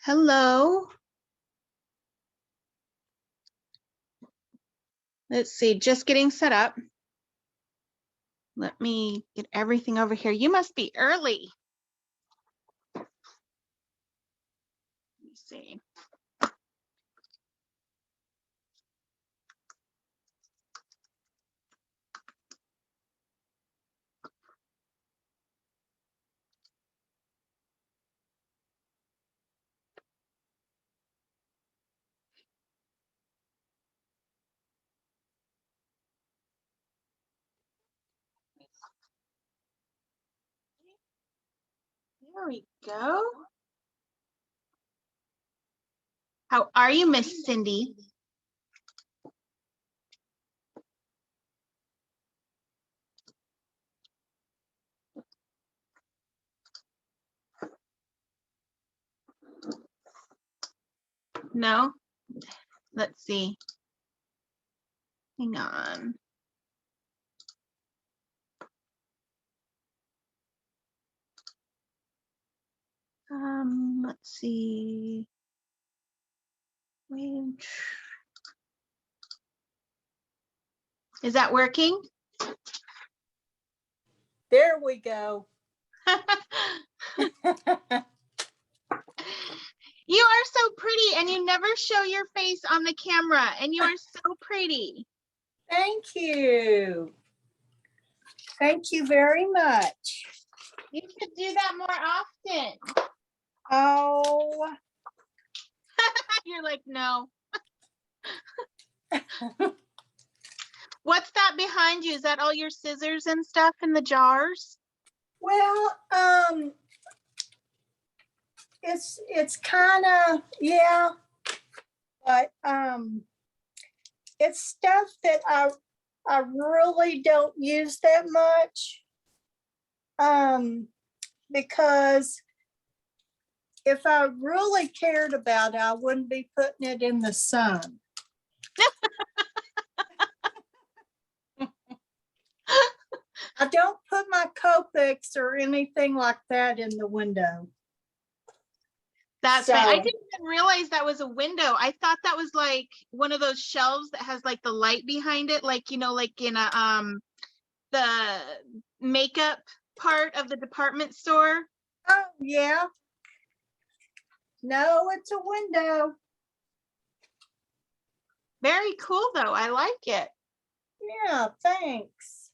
Hello. Let's see, just getting set up. Let me get everything over here. You must be early. Let me see. There we go. How are you, Miss Cindy? No? Let's see. Hang on. Let's see. Wait. Is that working? There we go. You are so pretty and you never show your face on the camera and you are so pretty. Thank you. Thank you very much. You should do that more often. Oh. You're like, no. What's that behind you? Is that all your scissors and stuff in the jars? Well, it's kind of, yeah, but it's stuff that I really don't use that much, because if I really cared about it, I wouldn't be putting it in the sun. I don't put my Copics or anything like that in the window. That's right. I didn't even realize that was a window. I thought that was like one of those shelves that has like the light behind it, like, you know, like in a the makeup part of the department store. Oh yeah. No, it's a window. Very cool though. I like it. Yeah, thanks.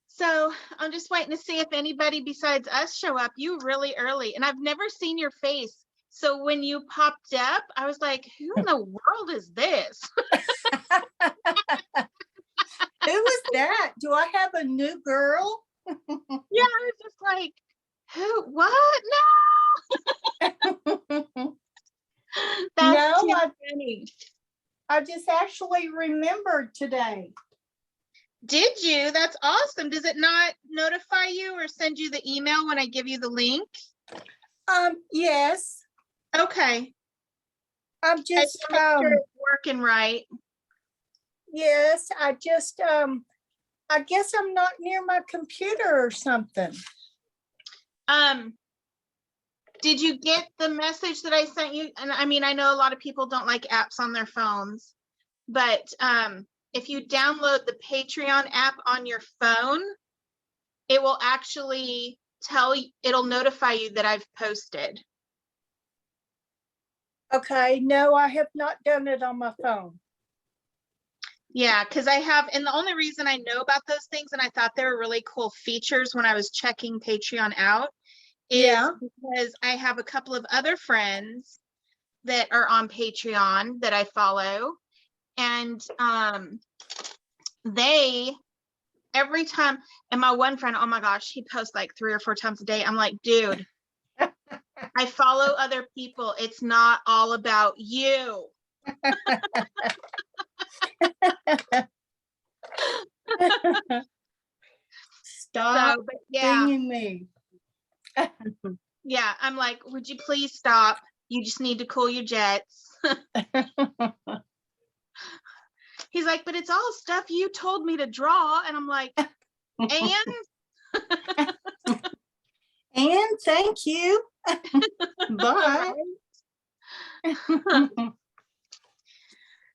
So I'm just waiting to see if anybody besides us show up. You really early, and I've never seen your face. So when you popped up, I was like, who in the world is this? Who is that? Do I have a new girl? Yeah, I was just like, who, what? No. That's No, funny. I just actually remembered today. Did you? That's awesome. Does it not notify you or send you the email when I give you the link? Yes. Okay. I'm just sure it's working right. Yes, I just I guess I'm not near my computer or something. Did you get the message that I sent you? And I mean, I know a lot of people don't like apps on their phones, but if you download the Patreon app on your phone, it will actually it'll notify you that I've posted. Okay, no, I have not done it on my phone. Yeah, because I have, and the only reason I know about those things, and I thought they were really cool features when I was checking Patreon out, is because I have a couple of other friends that are on Patreon that I follow, and they, every time, and my one friend, oh my gosh, he posts like 3 or 4 times a day. I'm like, dude, I follow other people. It's not all about you. Stop dinging me. Yeah, I'm like, would you please stop? You just need to cool your jets. He's like, but it's all stuff you told me to draw. And I'm like, and? And thank you. But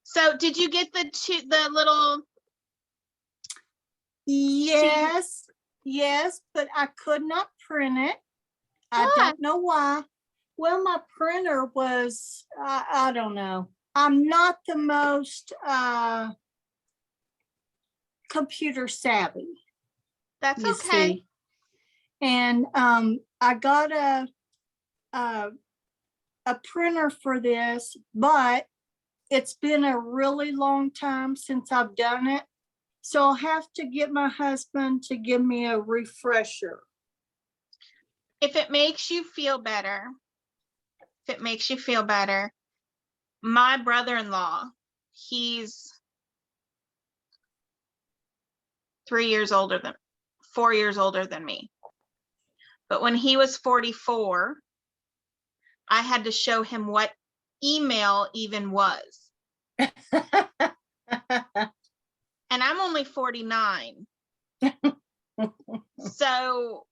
So did you get the little? yes, but I could not print it. I Why? don't know why. Well, my printer was, I don't know. I'm not the most computer savvy, That's you okay. see. And I got a printer for this, but it's been a really long time since I've done it. So I'll have to get my husband to give me a refresher. If it makes you feel better, my brother-in-law, he's 4 years older than me. But when he was 44, I had to show him what email even was. And I'm only 49. So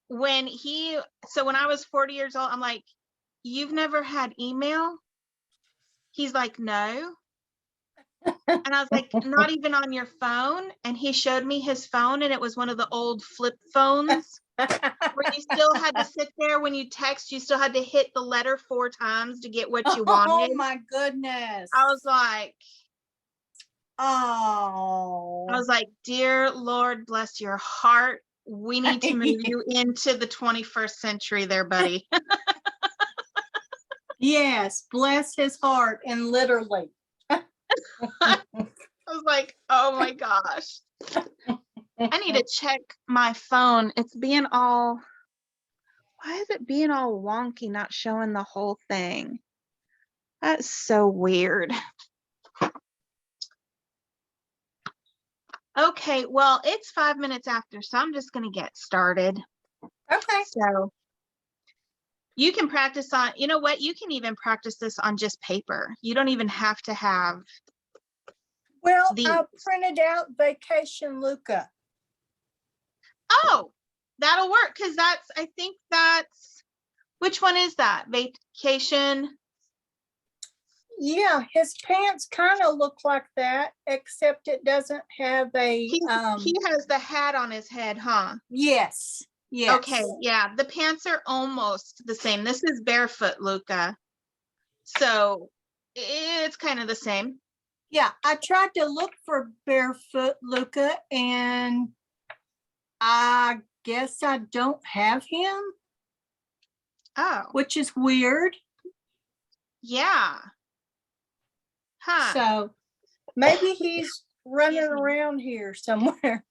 when I was 40 years old, I'm like, you've never had email? He's like, no. And I was like, not even on your phone? And he showed me his phone, and it was one of the old flip phones where you still had to sit there when you text, you still had to hit the letter 4 times to get what you wanted. Oh my goodness. I was like, oh. dear Lord, bless your heart. We need to move you into the 21st century there, buddy. Yes, bless his heart, and literally. I was like, oh my gosh. I need to check my phone. Why is it being all wonky, not showing the whole thing? That's so weird. Okay, well, it's 5 minutes after, so I'm just going to get started. Okay. So you can practice on, you know what? You can even practice this on just paper. You don't even have to have. Well, I printed out Vacation Luca. Oh, that'll work, because which one is that? Vacation? Yeah, his pants kind of look like that, except it doesn't have a. He has the hat on his head, huh? Yes. Yes. Okay, yeah, the pants are almost the same. This is barefoot Luca, so it's kind of the same. Yeah, I tried to look for barefoot Luca, and I guess I don't have him. Oh, which is weird. Yeah. Huh. So maybe he's running around here somewhere.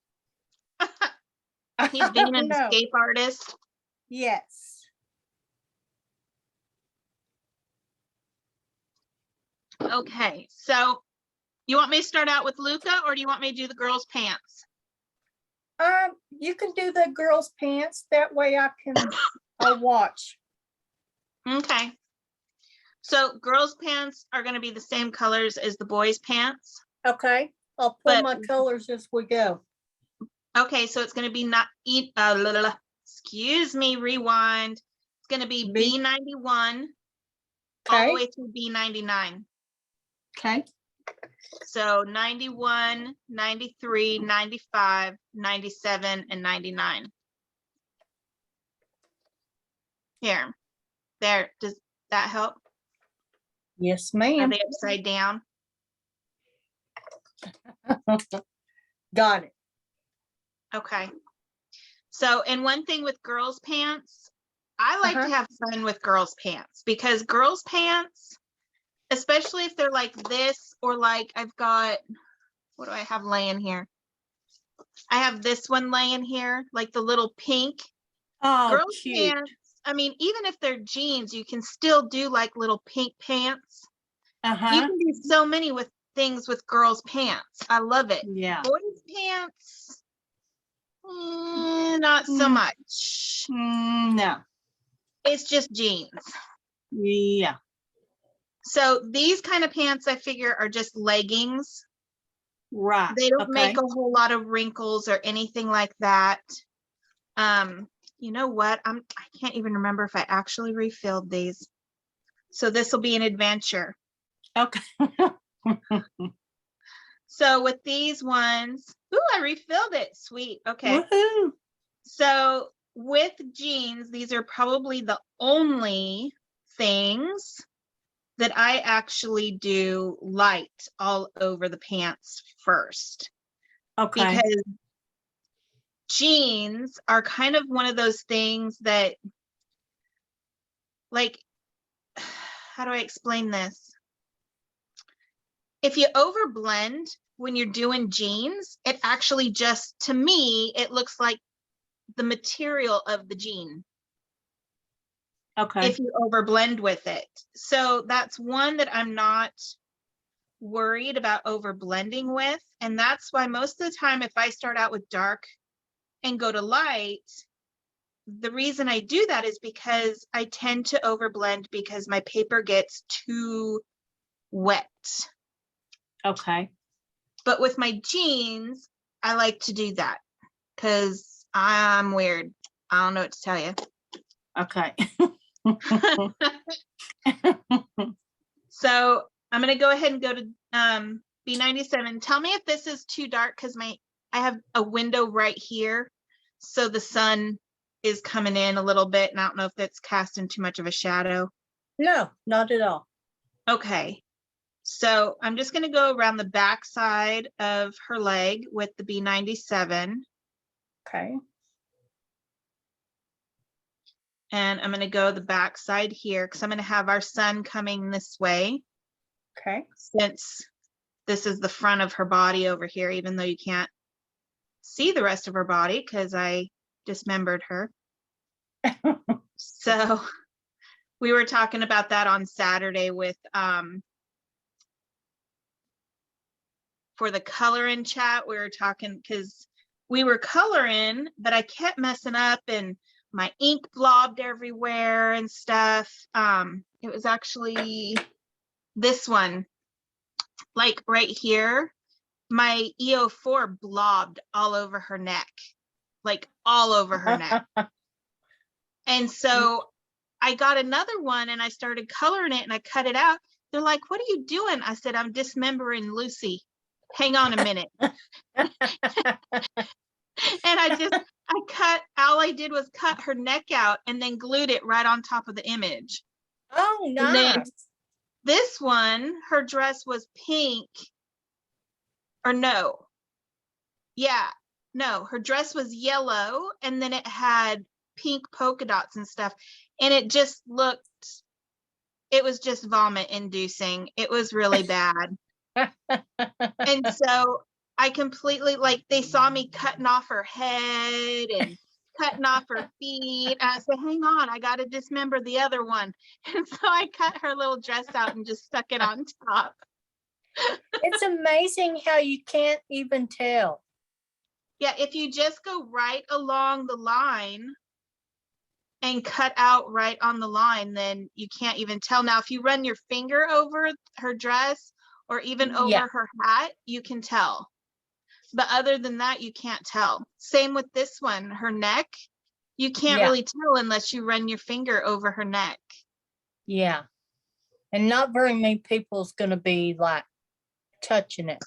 He's being an escape artist. Yes. Okay, so you want me to start out with Luca, or do you want me to do the girls' pants? You can do the girls' pants. That way I can watch. Okay. So girls' pants are going to be the same colors as the boys' pants. Okay. I'll pull my colors as we go. Okay, so it's going to be excuse me, rewind. It's going to be B91 all the way through B99. Okay. So 91, 93, 95, 97, and 99. Here. There. Does that help? Yes, ma'am. Are they upside down? Got it. Okay. So, and one thing with girls' pants, I like to have fun with girls' pants, because girls' pants, especially if they're like this, or like I've got, what do I have laying here? I have this one laying here, like the little pink. Oh, girls' cute. pants, I mean, even if they're jeans, you can still do like little pink pants. You can do so many things with girls' pants. I love it. Yeah. Boys' pants, not so much. No. It's just jeans. Yeah. So these kind of pants, I figure, are just leggings. Right. They don't make a whole lot of wrinkles or anything like that. you know what? I can't even remember if I actually refilled these. So this will be an adventure. Okay. So with these ones, ooh, I refilled it. Sweet. Okay. Woohoo. So with jeans, these are probably the only things that I actually do light all over the pants first. Okay. Because jeans are kind of one of those things that, like, how do I explain this? If you overblend when you're doing jeans, it actually just, to me, it looks like the material of the jean Okay. if you overblend with it. So that's one that I'm not worried about overblending with. And that's why most of the time, if I start out with dark and go to light, the reason I do that is because I tend to overblend because my paper gets too wet. Okay. But with my jeans, I like to do that because I'm weird. I don't know what to tell you. Okay. So I'm going to go ahead and go to B97. Tell me if this is too dark because I have a window right here. So the sun is coming in a little bit, and I don't know if that's casting too much of a shadow. No, not at all. Okay. So I'm just going to go around the back side of her leg with the B97. Okay. And I'm going to go the back side here because I'm going to have our sun coming this way. Okay. Since this is the front of her body over here, even though you can't see the rest of her body because I dismembered her. So we were talking about that on Saturday with for the coloring chat. We were talking because we were coloring, but I kept messing up and my ink blobbed everywhere and stuff. It was actually this one, like right here. My EO4 blobbed all over her neck, like all over her neck. And so I got another one and I started coloring it and I cut it out. They're like, "What are you doing?" I said, "I'm dismembering Lucy. Hang on a minute." And all I did was cut her neck out and then glued it right on top of the image. Oh, And then nice. this one, her dress was pink, or no. Yeah, no, her dress was yellow and then it had pink polka dots and stuff. And it just looked, it was just vomit inducing. It was really bad. And so I completely, like, they saw me cutting off her head and cutting off her feet. And I said, "Hang on, I got to dismember the other one." And so I cut her little dress out and just stuck it on top. It's amazing how you can't even tell. Yeah, if you just go right along the line and cut out right on the line, then you can't even tell. Now, if you run your finger over her dress or even over her hat, you can tell. But other than that, you can't tell. Same with this one, her neck. You can't really tell unless you run your finger over her neck. Yeah. And not very many people's going to be like touching it.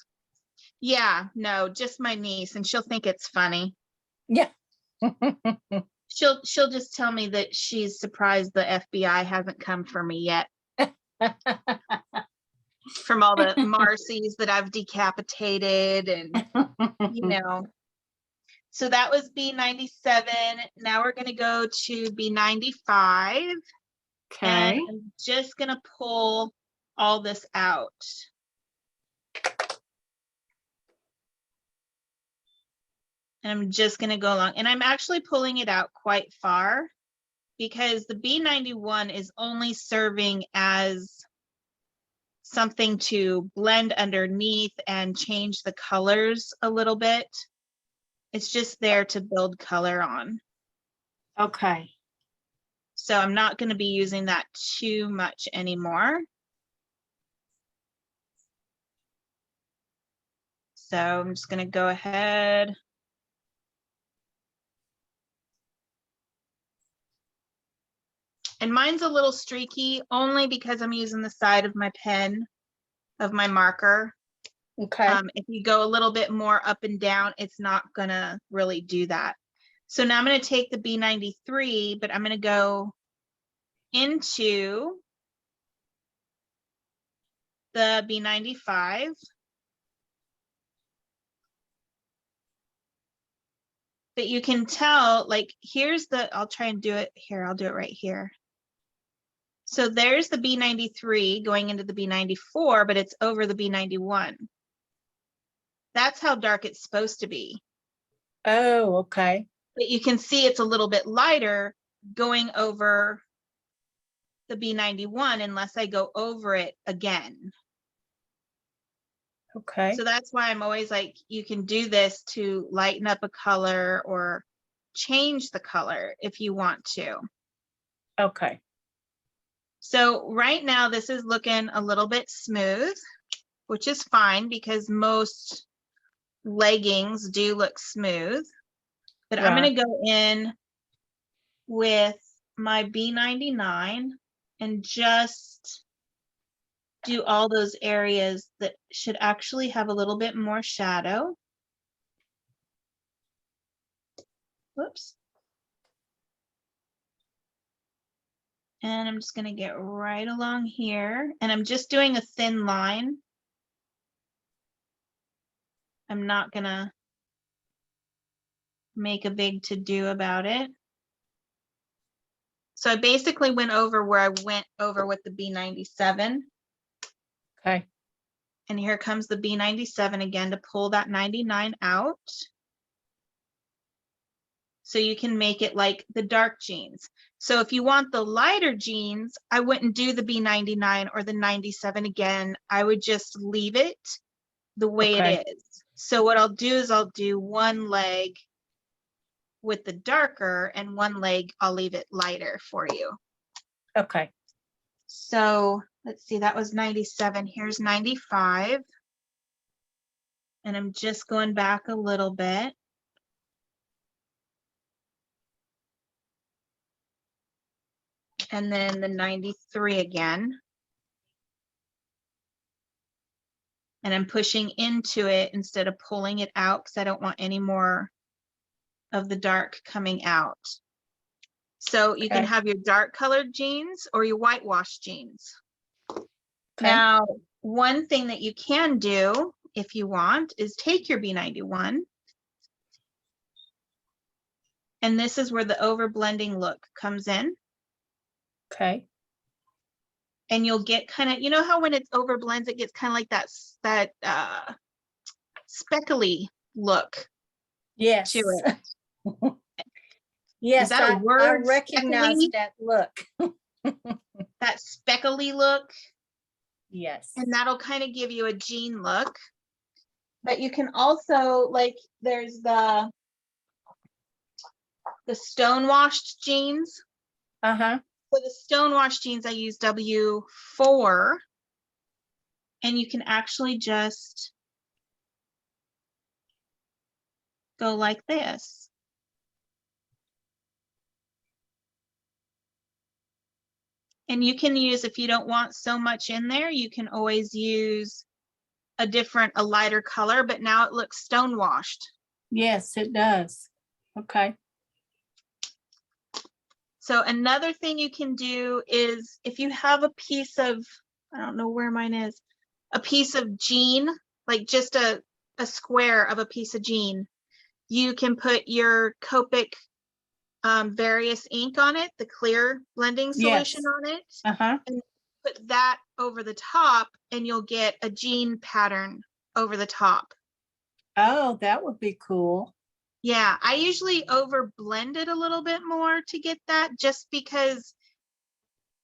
Yeah, no, just my niece, and she'll think it's funny. Yeah. She'll just tell me that she's surprised the FBI hasn't come for me yet. From all the Marcy's that I've decapitated and, you know. So that was B97. Now we're going to go to B95. Okay. And I'm just going to pull all this out. And I'm just going to go along. And I'm actually pulling it out quite far because the B91 is only serving as something to blend underneath and change the colors a little bit. It's just there to build color on. Okay. So I'm not going to be using that too much anymore. So I'm just going to go ahead. And mine's a little streaky only because I'm using the side of my pen of my marker. Okay. If you go a little bit more up and down, it's not gonna really do that. So now I'm gonna take the B93, but I'm gonna go into the B95. But you can tell, like, here's the, I'll try and do it here. I'll do it right here. So there's the B93 going into the B94, but it's over the B91. That's how dark it's supposed to be. Oh, okay. But you can see it's a little bit lighter going over the B91 unless I go over it again. Okay. So that's why I'm always like, you can do this to lighten up a color or change the color if you want to. Okay. So right now this is looking a little bit smooth, which is fine because most leggings do look smooth. But I'm going to go in with my B99 and just do all those areas that should actually have a little bit more shadow. Whoops. And I'm just going to get right along here, and I'm just doing a thin line. I'm not going to make a big to-do about it. So I basically went over where I went over with the B97. Okay. And here comes the B97 again to pull that 99 out. So you can make it like the dark jeans. So if you want the lighter jeans, I wouldn't do the B99 or the 97 again. I would just leave it the way Okay. it is. So what I'll do is I'll do one leg with the darker and one leg I'll leave it lighter for you. Okay. So let's see, that was 97. Here's 95. And I'm just going back a little bit. And then the 93 again. And I'm pushing into it instead of pulling it out because I don't want any more of the dark coming out. So you can Okay. have your dark colored jeans or your whitewash jeans. Okay. Now, one thing that you can do if you want is take your B91. And this is where the over blending look comes in. Okay. And you'll get kind of, you know how when it's over blends, it gets kind of like that speckly look Yes. to it. Yes, Is that a I word? recognize Speckly? that look. That speckly look. Yes. And that'll kind of give you a jean look. But you can also, like, there's the stonewashed jeans. Uh-huh. For the stonewashed jeans, I use W4. And you can actually just go like this. And you can use, if you don't want so much in there, you can always use a lighter color, but now it looks stonewashed. Yes, it does. Okay. So another thing you can do is if you have a piece of, I don't know where mine is, a piece of jean, like just a square of a piece of jean, you can put your Copic various ink on it, the clear blending solution on it, Uh-huh. and put that over the top, and you'll get a jean pattern over the top. Oh, that would be cool. Yeah, I usually over blend it a little bit more to get that, just because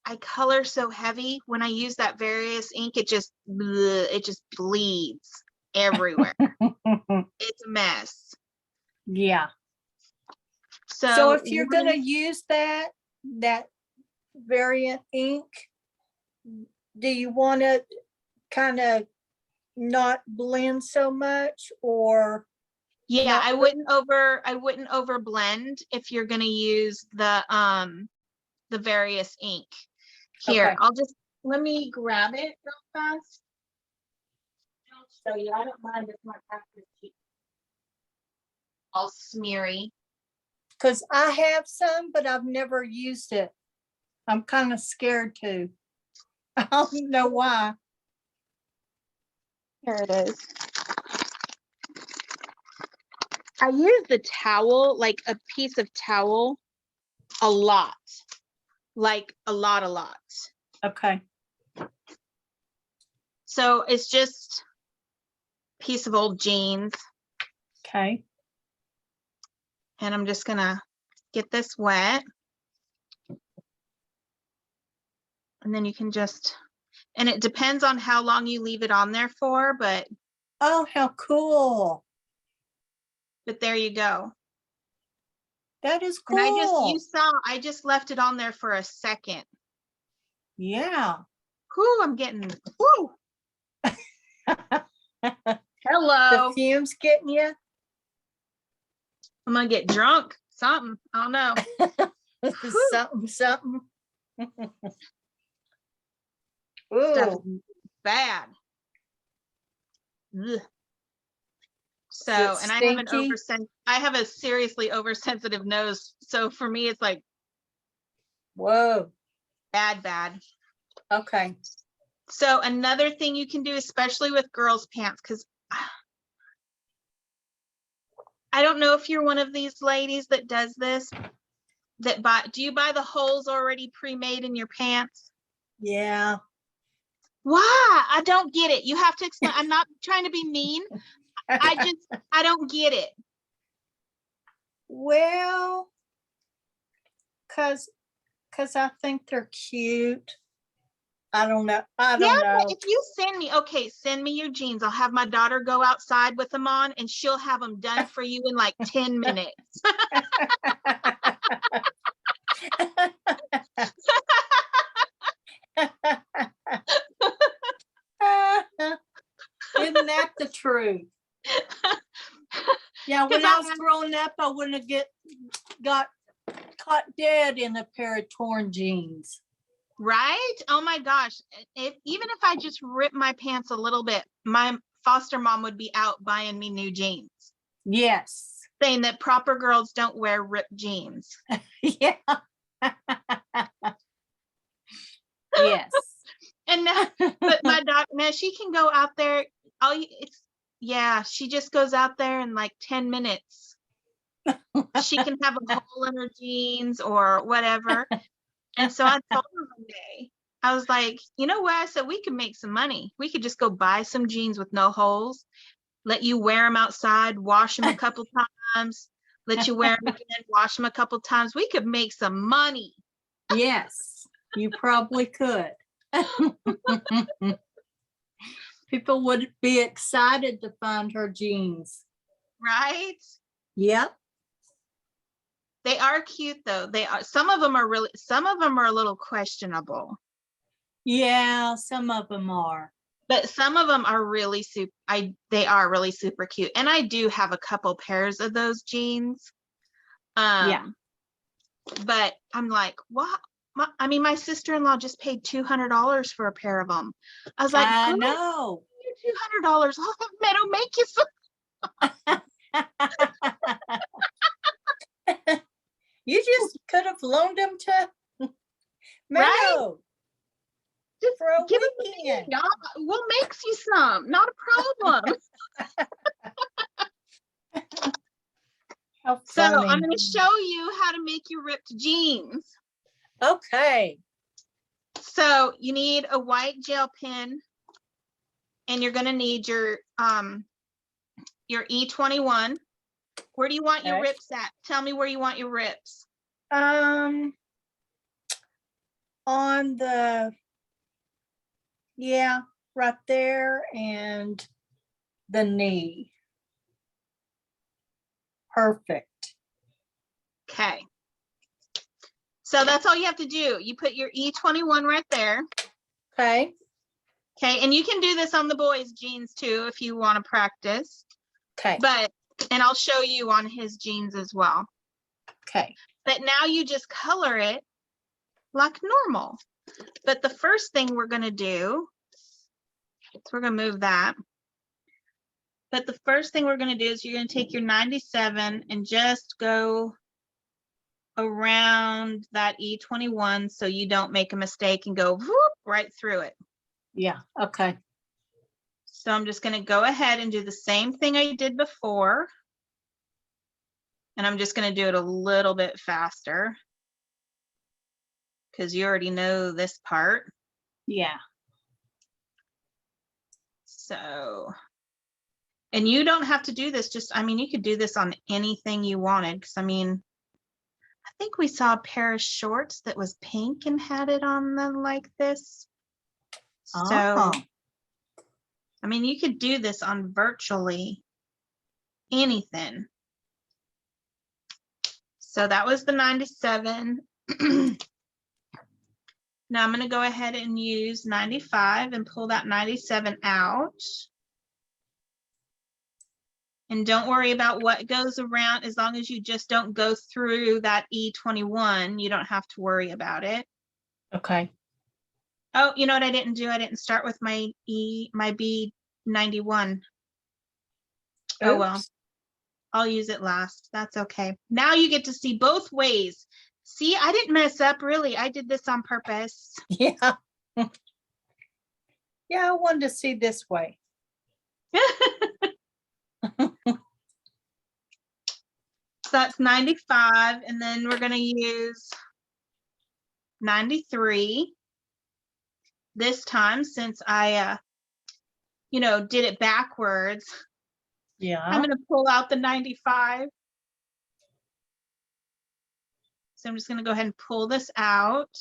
I color so heavy. When I use that various ink, it just bleeds everywhere. It's a mess. Yeah. So So if you're going to use that variant ink, do you want to kind of not blend so much, or? yeah, not I wouldn't over blend if you're going to use the the various ink. Here, Okay. let me grab it real fast. I'll show you. I don't mind if my practice sheet all smeary. Because I have some, but I've never used it. I'm kind of scared to. I don't know why. Here it is. I use the towel, like a piece of towel, a lot. Like a lot. Okay. So it's just a piece of old jeans. Okay. And I'm just gonna get this wet. And then you can just, and it depends on how long you leave it on there for, but Oh, how cool. there you go. That is And cool. I just left it on there for a second. Yeah. Whoo, I'm getting, whoo. Hello. The fumes getting you? I'm gonna get drunk. Something. I don't know. Something. Stuff Ooh. is bad. Ugh. So, Is it and stinky? I have a seriously oversensitive nose. So for me, it's like Whoa. bad. Okay. So another thing you can do, especially with girls' pants, because I don't know if you're one of these ladies that does this, do you buy the holes already pre-made in your pants? Yeah. Why? I don't get it. You have to explain. I'm not trying to be mean. I don't get it. Well, cause I think they're cute. I don't know. I don't know. If you send me your jeans. I'll have my daughter go outside with them on and she'll have them done for you in like 10 minutes. Isn't that the truth? Yeah, when I was growing up, I wouldn't have got caught dead in a pair of torn jeans. Right? Oh my gosh. Even if I just rip my pants a little bit, my foster mom would be out buying me new jeans. Yes. Saying that proper girls don't wear ripped jeans. Yeah. Yes. And now, but my daughter, now she can go out there. She just goes out there in like 10 minutes. She can have a hole in her jeans or whatever. And so I told her one day, I was like, you know what? I said, we could make some money. We could just go buy some jeans with no holes, let you wear them outside, wash them a couple times, let you wear them again, wash them a couple times. We could make some money. Yes, you probably could. People would be excited to find her jeans. Right? Yep. They are cute though. Some of them are a little questionable. Yeah, some of them are. But some of them are really they are really super cute. And I do have a couple pairs of those jeans. Yeah. But I'm like, what? My sister-in-law just paid $200 for a pair of them. I was like, I know. $200. It'll make you some. You just could have loaned them to Meadow. Right? Just for a give weekend. We'll make you some. Not a problem. So I'm going to show you how to make your ripped jeans. Okay. So you need a white gel pen, and you're going to need your E21. Where do you want your rips at? Tell me where you want your rips. On the, yeah, right there, and the knee. Perfect. Okay. So that's all you have to do. You put your E21 right there. Okay. Okay, and you can do this on the boys' jeans too if you want to practice. Okay. And I'll show you on his jeans as well. Okay. But now you just color it like normal. But the first thing we're going to do, so we're going to move that. But the first thing we're going to do is you're going to take your 97 and just go around that E21 so you don't make a mistake and go whoop right through it. Yeah, okay. So I'm just going to go ahead and do the same thing I did before. And I'm just going to do it a little bit faster because you already know this part. Yeah. So, and you don't have to do this, just, I mean, you could do this on anything you wanted. Because I mean, I think we saw a pair of shorts that was pink and had it on them like this. So, Oh. I mean, you could do this on virtually anything. So that was the 97. Now I'm going to go ahead and use 95 and pull that 97 out. And don't worry about what goes around, as long as you just don't go through that E21, you don't have to worry about it. Okay. Oh, you know what I didn't do? I didn't start with my B91. Oh, well, I'll use it last. That's okay. Now you get to see both ways. See, I didn't mess up, really. I did this on purpose. Yeah. Yeah, I wanted to see this way. So that's 95, and then we're going to use 93 this time, since I, you know, did it backwards. Yeah. I'm going to pull out the 95. So I'm just going to go ahead and pull this out.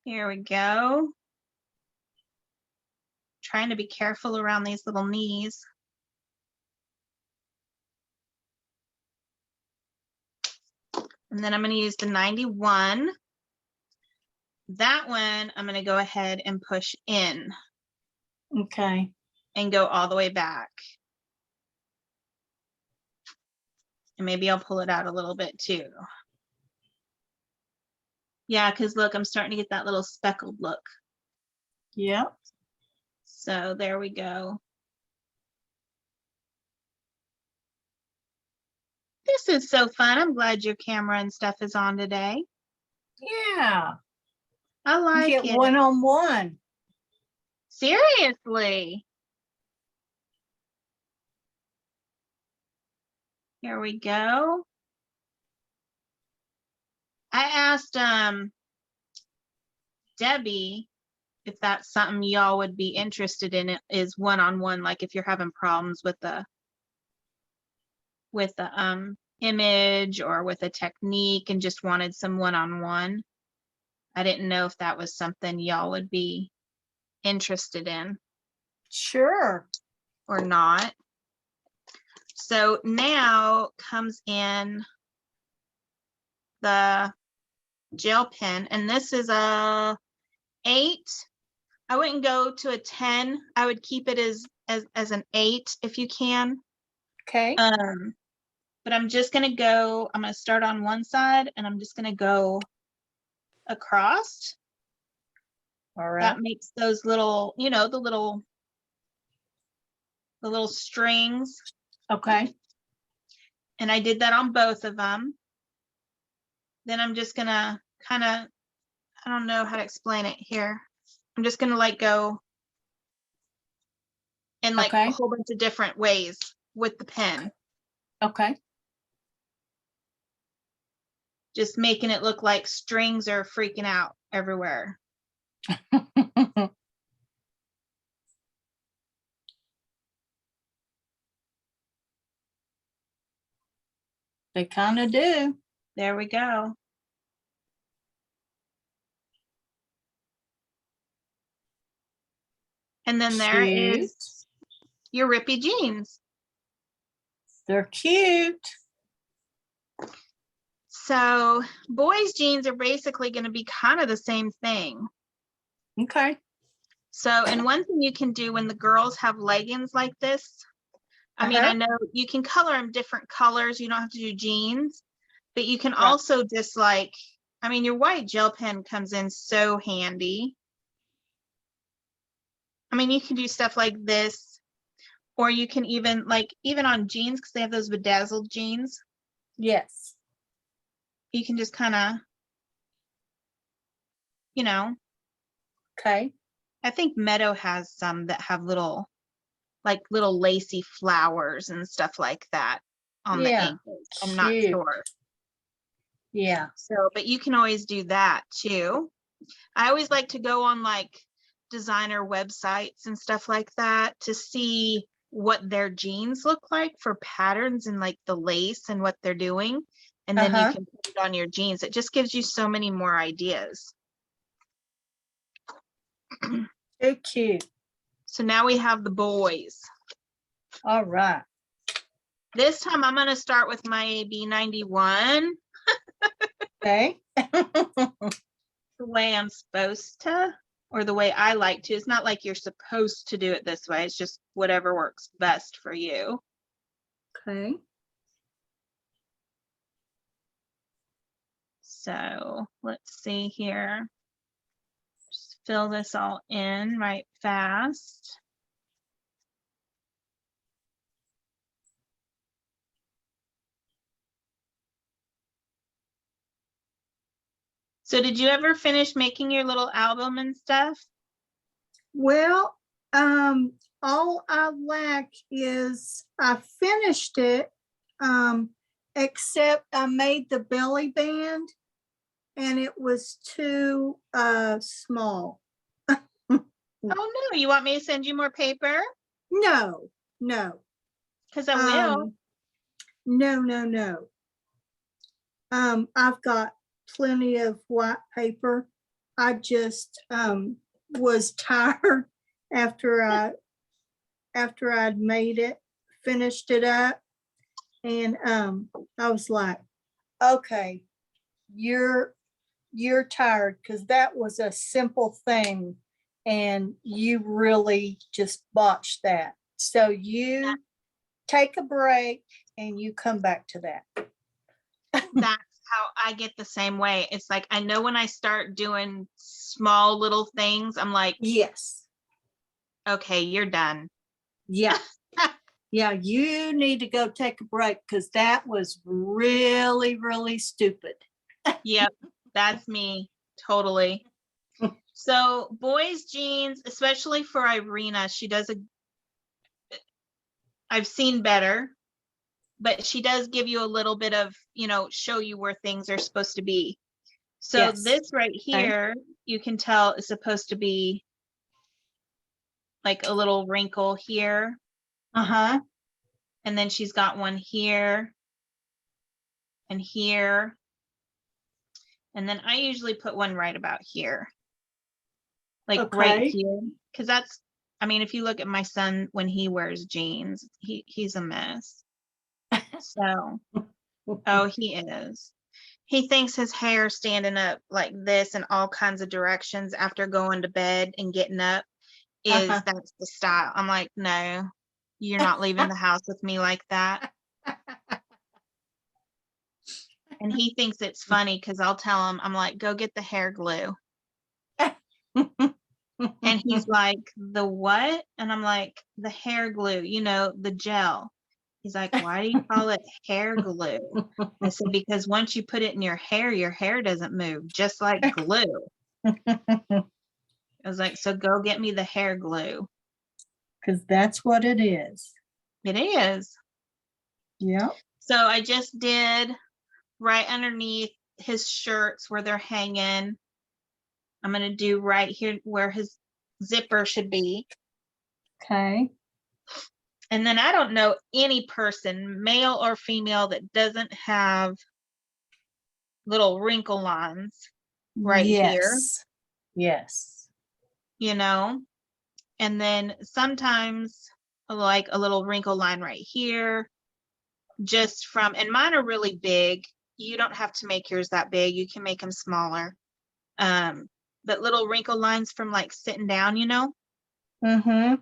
Here we go. Trying to be careful around these little knees. And then I'm going to use the 91. That one, I'm going to go ahead and push in. Okay. And go all the way back. And maybe I'll pull it out a little bit too. Yeah, because look, I'm starting to get that little speckled look. Yep. So there we go. This is so fun. I'm glad your camera and stuff is on today. Yeah. I like Get it. one-on-one. Seriously. Here we go. I asked Debbie if that's something y'all would be interested in. It is one-on-one, like if you're having problems with the image or with a technique and just wanted some one-on-one. I didn't know if that was something y'all would be interested in. Sure. Or not. So now comes in the gel pen, and this is a 8. I wouldn't go to a 10. I would keep it as an 8 if you can. Okay. But I'm just gonna go, I'm gonna start on one side and I'm just gonna go across. All right. That makes those little, you know, the little strings. Okay. And I did that on both of them. Then I'm just gonna kind of, I don't know how to explain it here. I'm just gonna like go in like Okay. a whole bunch of different ways with the pen. Okay. Just making it look like strings are freaking out everywhere. They kind of do. There we go. And then there is your Rippy jeans. They're cute. So boys' jeans are basically going to be kind of the same thing. Okay. So, and one thing you can do when the girls have leggings like this, I mean, I know you can color them different colors. You don't have to do jeans, but you can also just like, I mean, your white gel pen comes in so handy. I mean, you can do stuff like this, or you can even on jeans, because they have those bedazzled jeans. Yes. You can just kind of, you know. Okay. I think Meadow has some that have little lacy flowers and stuff like that on the ankles. I'm not sure. Yeah. So, but you can always do that too. I always like to go on like designer websites and stuff like that to see what their jeans look like for patterns and like the lace and what they're doing. And then you can put it on your jeans. It just gives you so many more ideas. So cute. So now we have the boys. All right. This time I'm going to start with my B91. Okay. The way I'm supposed to, or the way I like to. It's not like you're supposed to do it this way. It's just whatever works best for you. Okay. So let's see here. Just fill this all in right fast. So did you ever finish making your little album and stuff? Well, all I lack is I finished it, except I made the belly band and it was too small. Oh no, you want me to send you more paper? No. Because I will. No. I've got plenty of white paper. I just was tired after I'd made it, finished it up, and I was like, okay, you're tired, because that was a simple thing and you really just botched that. So you take a break and you come back to that. That's how I get the same way. It's like, I know when I start doing small little things, I'm like, yes, okay, you're done. Yeah. Yeah, you need to go take a break, because that was really, really stupid. Yep, that's me, totally. So boys jeans, especially for Irina, I've seen better, but she does give you a little bit of, show you where things are supposed to be. So Yes. this right here, you can tell is supposed to be like a little wrinkle here. Uh-huh. And then she's got one here and here. And then I usually put one right about here. Like right here. Because that's, I mean, if you look at my son when he wears jeans, he's a mess. So, oh, he is. He thinks his hair standing up like this in all kinds of directions after going to bed and getting up that's the style. I'm like, no, you're not leaving the house with me like that. And he thinks it's funny because I'll tell him, I'm like, go get the hair glue. And he's like, the what? And I'm like, the hair glue, the gel. He's like, why do you call it hair glue? I said, because once you put it in your hair doesn't move, just like glue. I was like, so go get me the hair glue. Because that's what it is. It is. Yeah. So I just did right underneath his shirts where they're hanging. I'm going to do right here where his zipper should be. Okay. And then I don't know any person, male or female, that doesn't have little wrinkle lines right here. Yes. And then sometimes like a little wrinkle line right here, just from, and mine are really big. You don't have to make yours that big. You can make them smaller. But little wrinkle lines from like sitting down, Mm-hmm.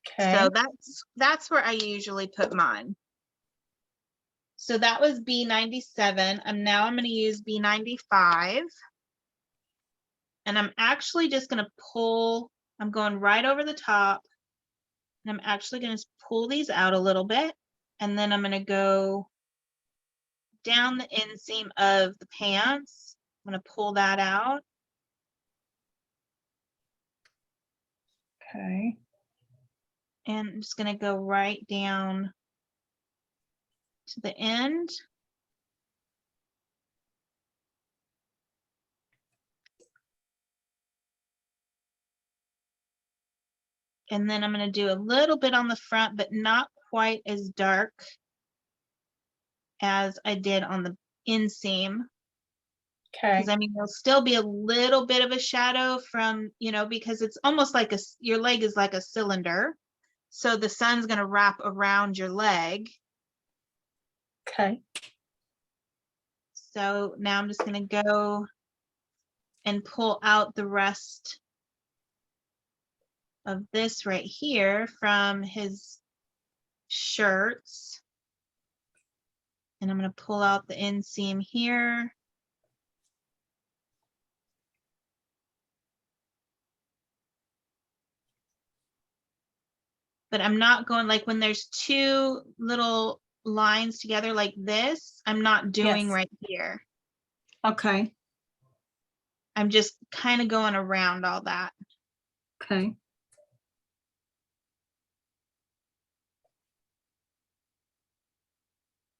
Okay. So that's where I usually put mine. So that was B97. Now I'm going to use B95. And I'm actually just going to pull, I'm going right over the top. And I'm actually going to pull these out a little bit. And then I'm going to go down the inseam of the pants. I'm going to pull that out. Okay. And I'm just going to go right down to the end. And then I'm going to do a little bit on the front, but not quite as dark as I did on the inseam. Okay. Because I mean, there'll still be a little bit of a shadow from, you know, because it's almost like your leg is like a cylinder. So the sun's going to wrap around your leg. Okay. So now I'm just going to go and pull out the rest of this right here from his shirts. And I'm going to pull out the inseam here. But I'm not going, like when there's two little lines together like this, I'm not doing Yes. right here. Okay. I'm just kind of going around all that. Okay.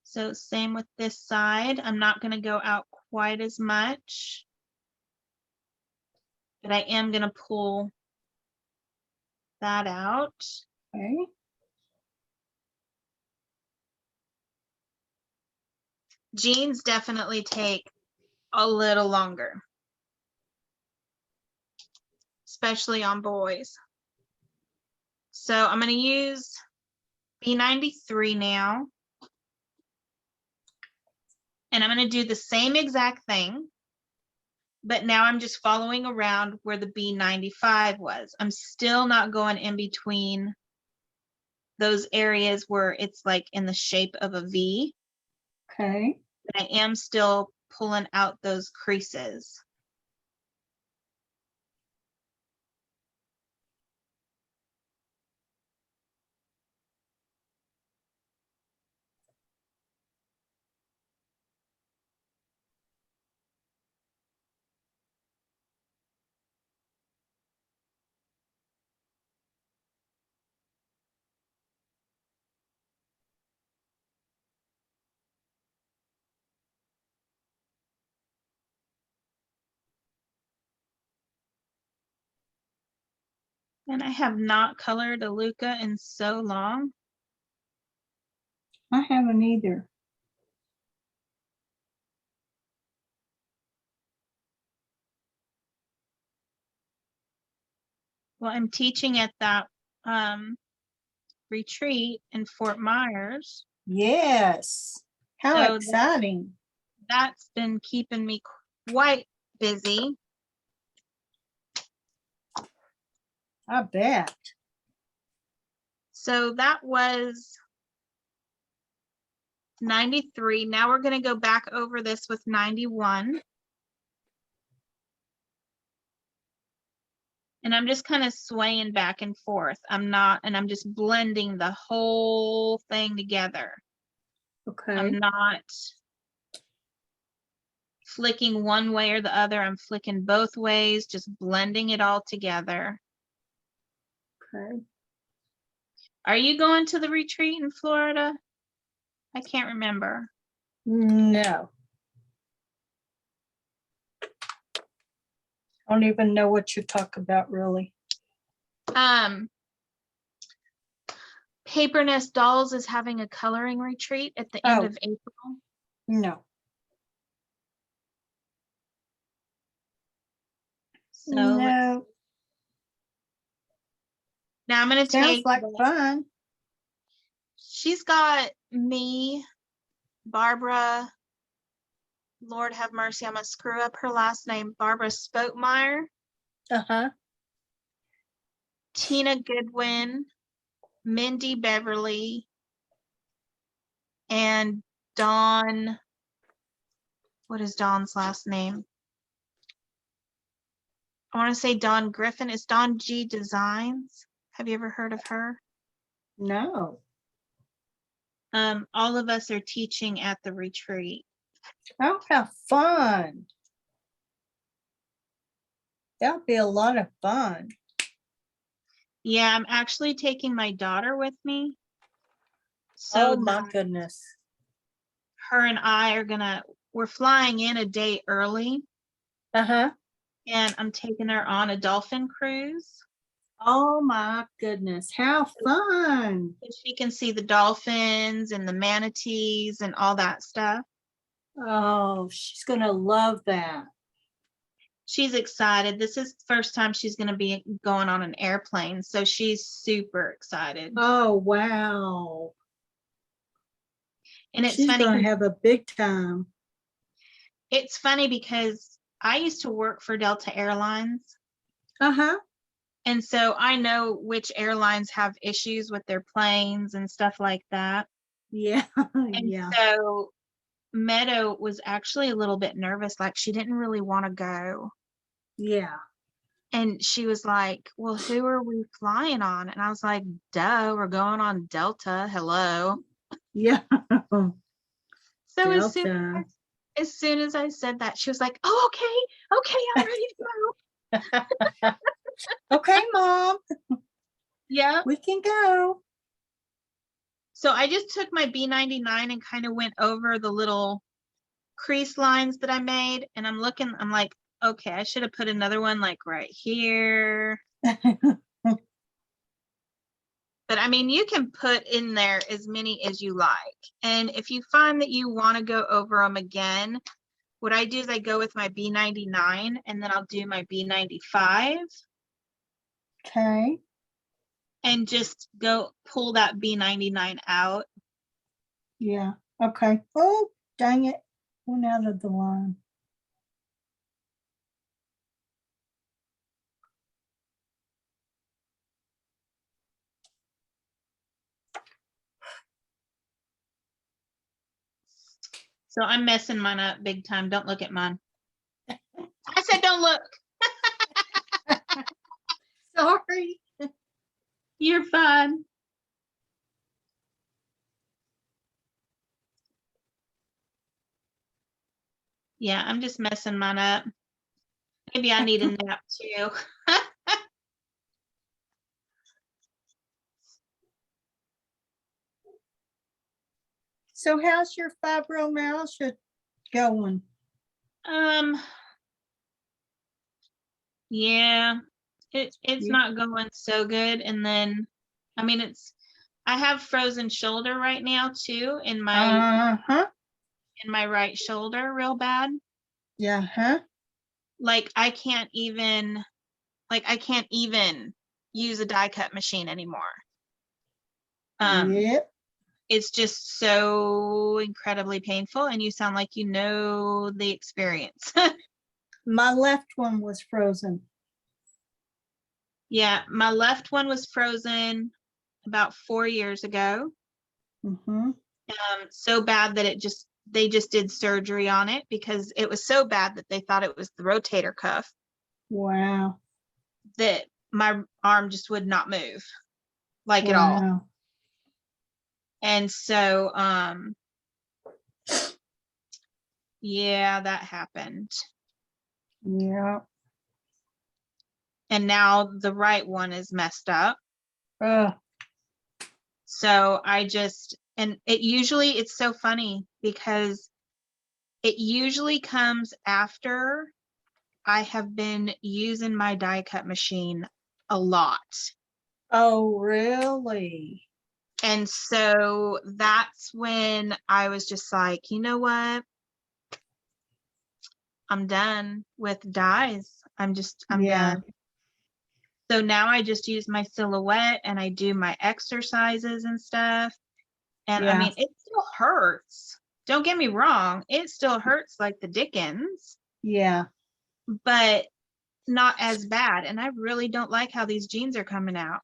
So same with this side. I'm not going to go out quite as much, but I am going to pull that out. Okay. Jeans definitely take a little longer, especially on boys. So I'm going to use B93 now. And I'm going to do the same exact thing, but now I'm just following around where the B95 was. I'm still not going in between those areas where it's like in the shape of a V. Okay. But I am still pulling out those creases. And I have not colored a Luca in so long. I haven't either. Well, I'm teaching at that retreat in Fort Myers. Yes. How So exciting. that's been keeping me quite busy. I bet. So that was 93. Now we're going to go back over this with 91. And I'm just kind of swaying back and forth. I'm just blending the whole thing together. Okay. I'm not flicking one way or the other. I'm flicking both ways, just blending it all together. Okay. Are you going to the retreat in Florida? I can't remember. No. I don't even know what you talk about really. Paper Nest Dolls is having a coloring retreat at the end of April. No. So no. Now I'm going to Sounds take. like fun. She's got me, Barbara. Lord have mercy, I'm going to screw up her last name. Barbara Spokemeyer. Uh-huh. Tina Goodwin. Mindy Beverly, and Dawn. What is Dawn's last name? I want to say Dawn Griffin. Is Dawn G Designs? Have you ever heard of her? No. All of us are teaching at the retreat. Oh, how fun. That'll be a lot of fun. Yeah, I'm actually taking my daughter with me. Oh So my goodness. her and I are we're flying in a day early, Uh-huh. and I'm taking her on a dolphin cruise. Oh my goodness. How fun. So she can see the dolphins and the manatees and all that stuff. Oh, she's gonna love that. She's excited. This is the first time she's going to be going on an airplane, so she's super excited. Oh, wow. And it's She's funny. gonna have a big time. It's funny because I used to work for Delta Airlines, Uh-huh. and so I know which airlines have issues with their planes and stuff like that. Yeah. And Yeah. so Meadow was actually a little bit nervous, like she didn't really want to go. Yeah. And she was like, well, who are we flying on? And I was like, duh, we're going on Delta. Hello. Yeah. So Delta. as soon as I said that, she was like, oh, okay, I'm ready to go. Okay, Mom, Yeah. we can go. So I just took my B99 and kind of went over the little crease lines that I made. And I'm like, okay, I should have put another one like right here. But I mean, you can put in there as many as you like. And if you find that you want to go over them again, what I do is I go with my B99 and then I'll do my B95. Okay. And just go pull that B99 out. Yeah. Okay. Oh, dang it. Went out of the line. So I'm messing mine up big time. Don't look at mine. I said don't look. Sorry. You're fine. Yeah, I'm just messing mine up. Maybe I need a nap too. So how's your fibromyalgia going? Yeah, it's Yeah. not going so good. And then, I mean, I have frozen shoulder right now too in my right shoulder real bad. Yeah. Huh. Like I can't even use a die cut machine anymore. Yep. It's just so incredibly painful, and you sound like you know the experience. My left one was frozen. Yeah, my left one was frozen about 4 years ago. Mm-hmm. So bad that they just did surgery on it because it was so bad that they thought it was the rotator cuff. Wow. That my arm just would not move like at all. Wow. And so yeah, that happened. Yeah. And now the right one is messed up. So it's so funny because it usually comes after I have been using my die cut machine a lot. Oh, really? And so that's when I was just like, you know what? I'm done with dies. I'm Yeah. done. So now I just use my silhouette and I do my exercises and stuff. And I Yeah. mean, it still hurts. Don't get me wrong. It still hurts like the dickens, Yeah. but not as bad. And I really don't like how these jeans are coming out.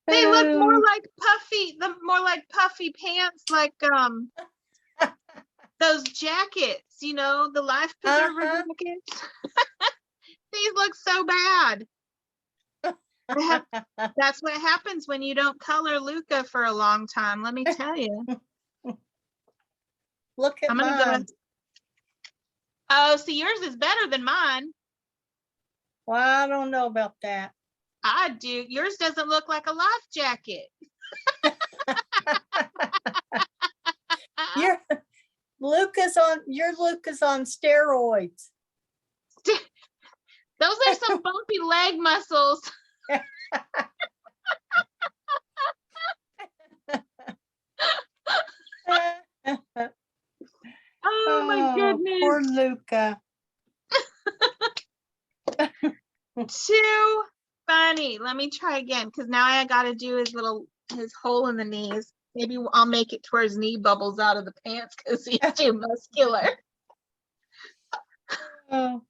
They look more Oh, like puffy pants, like those jackets, the life preserver uh-huh. jackets. These look so bad. That's what happens when you don't color Luca for a long time, let me tell you. Look at I'm gonna go. mine. Oh, see, yours is better than mine. Well, I don't know about that. I do. Yours doesn't look like a life jacket. Your your Luca's on steroids. Those are some bumpy leg muscles. Oh my Poor goodness. Luca. Too funny. Let me try again, because now I got to do his hole in the knees. Maybe I'll make it to where his knee bubbles out of the pants because he's too muscular. Oh,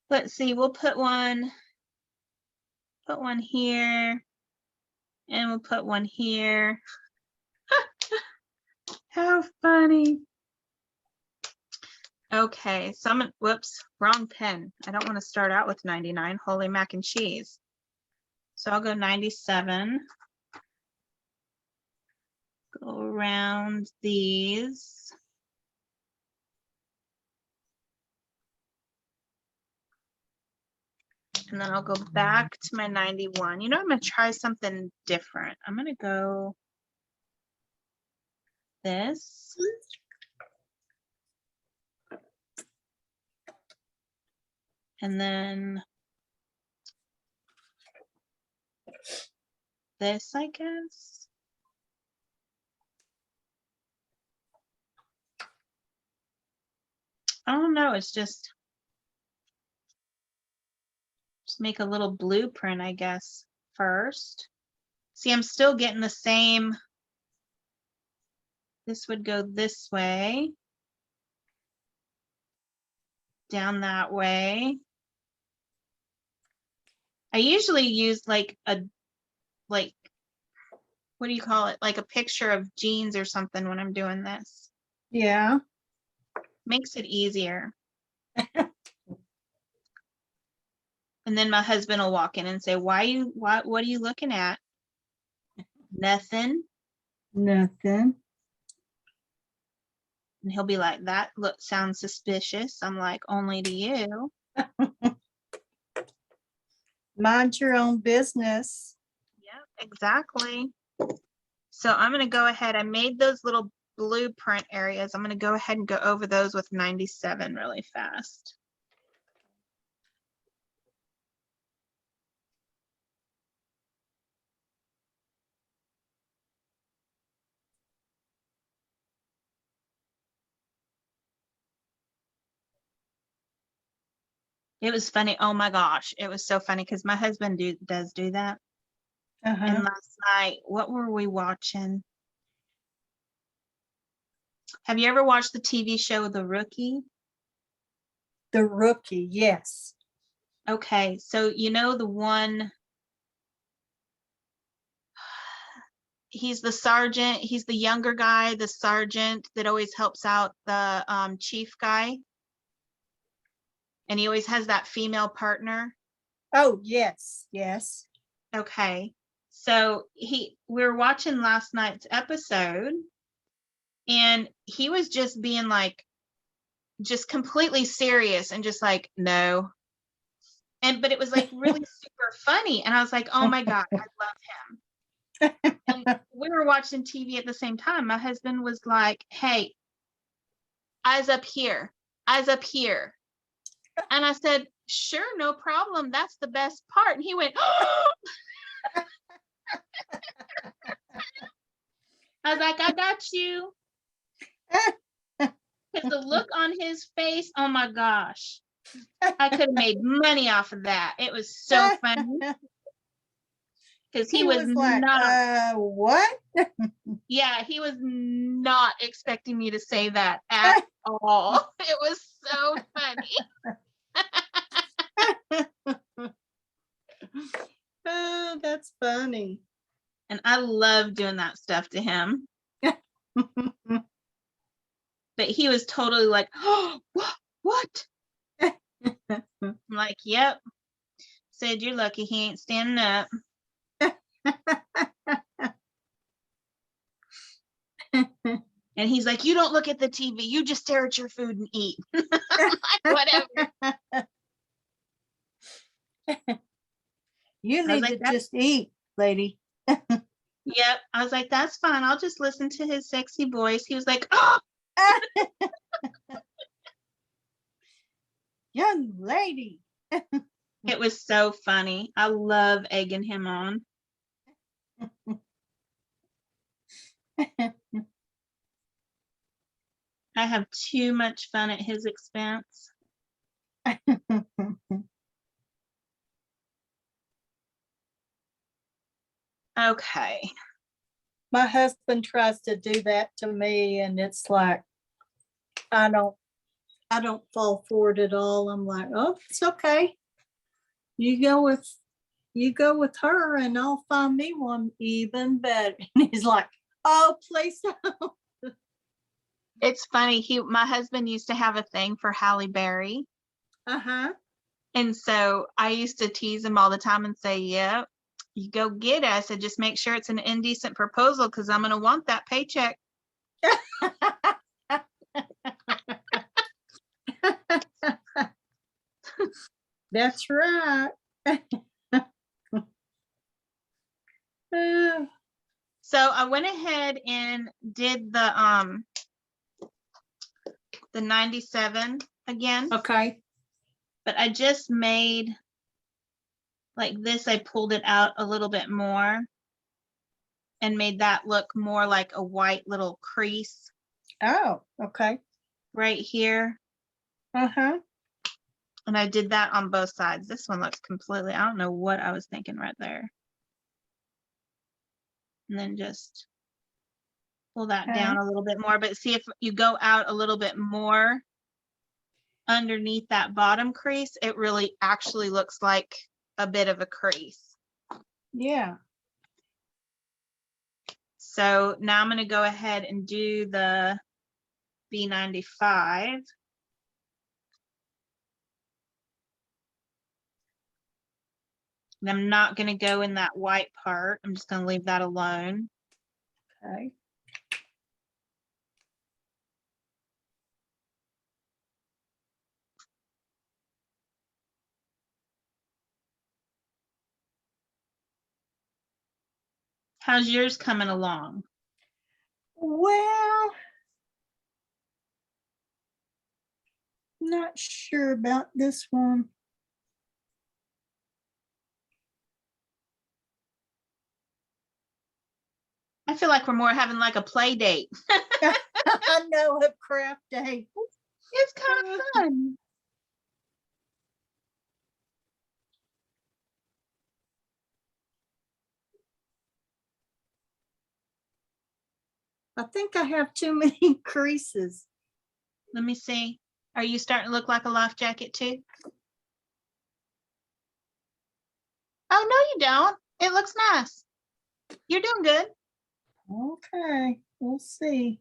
Let's see, we'll put one here, and we'll put one here. How funny. Okay, so whoops, wrong pen. I don't want to start out with 99, holy mac and cheese. So I'll go 97. Go around these. And then I'll go back to my 91. I'm going to try something different. I'm going to go this. And then this, I guess. I don't know. It's just make a little blueprint, I guess, first. See, I'm still getting the same. This would go this way. Down that way. I usually use like what do you call it? Like a picture of jeans or something when I'm doing this. yeah. Makes it easier. And then my husband will walk in and say, what are you looking at? Nothing. Nothing. And he'll be like, that sounds suspicious. I'm like, only to you. Mind your own business. Yeah, exactly. So I'm going to go ahead. I made those little blueprint areas. I'm going to go ahead and go over those with 97 really fast. It was funny. Oh my gosh. It was so funny because my husband does do that. Uh-huh. And last night, what were we watching? Have you ever watched the TV show The Rookie? The Rookie, yes. Okay, so the one, he's the sergeant, he's the younger guy, the sergeant that always helps out the chief guy. And he always has that female partner. Oh, yes, yes. Okay, so we were watching last night's episode, and he was just being like, just completely serious and just like, no. But it was like really super funny. And I was like, oh my God, I love him. And we were watching TV at the same time. My husband was like, hey, eyes up here, eyes up here. And I said, sure, no problem. That's the best part. And he went, oh. I was like, I got you. Because the look on his face, oh my gosh. I could have made money off of that. It was so funny. Because he was like, not. What? Yeah, he was not expecting me to say that at all. It was so funny. Oh, that's funny. And I love doing that stuff to him. But he was totally like, oh, what? I'm like, yep. Said you're lucky he ain't standing up. And he's like, you don't look at the TV. You just stare at your food and eat. Like, whatever. You need like, to just eat, lady. Yep. I was like, that's fine. I'll just listen to his sexy voice. He was like, oh. Young lady. It was so funny. I love egging him on. I have too much fun at his expense. Okay. My husband tries to do that to me, and it's like I don't fall for it at all. I'm like, oh, it's okay. You go with her, and I'll find me one even better. And he's like, oh, please don't. It's funny. My husband used to have a thing for Halle Berry. Uh-huh. And so I used to tease him all the time and say, yeah, you go get it. I said, just make sure it's an indecent proposal because I'm going to want that paycheck. That's right. So I went ahead and did the 97 again. Okay. But I just made like this. I pulled it out a little bit more and made that look more like a white little crease. Oh, okay. Right here. Uh-huh. And I did that on both sides. This one looks completely, I don't know what I was thinking right there. And then just pull that down a little bit more. But see, if you go out a little bit more underneath that bottom crease, it really actually looks like a bit of a crease. Yeah. So now I'm going to go ahead and do the B95. And I'm not going to go in that white part. I'm just going to leave that alone. Okay. How's yours coming along? Well, not sure about this one. I feel like we're more having like a play date. I know, a craft day. It's kind of fun. I think I have too many creases. Let me see. Are you starting to look like a life jacket too? Oh, no, you don't. It looks nice. You're doing good. Okay, we'll see.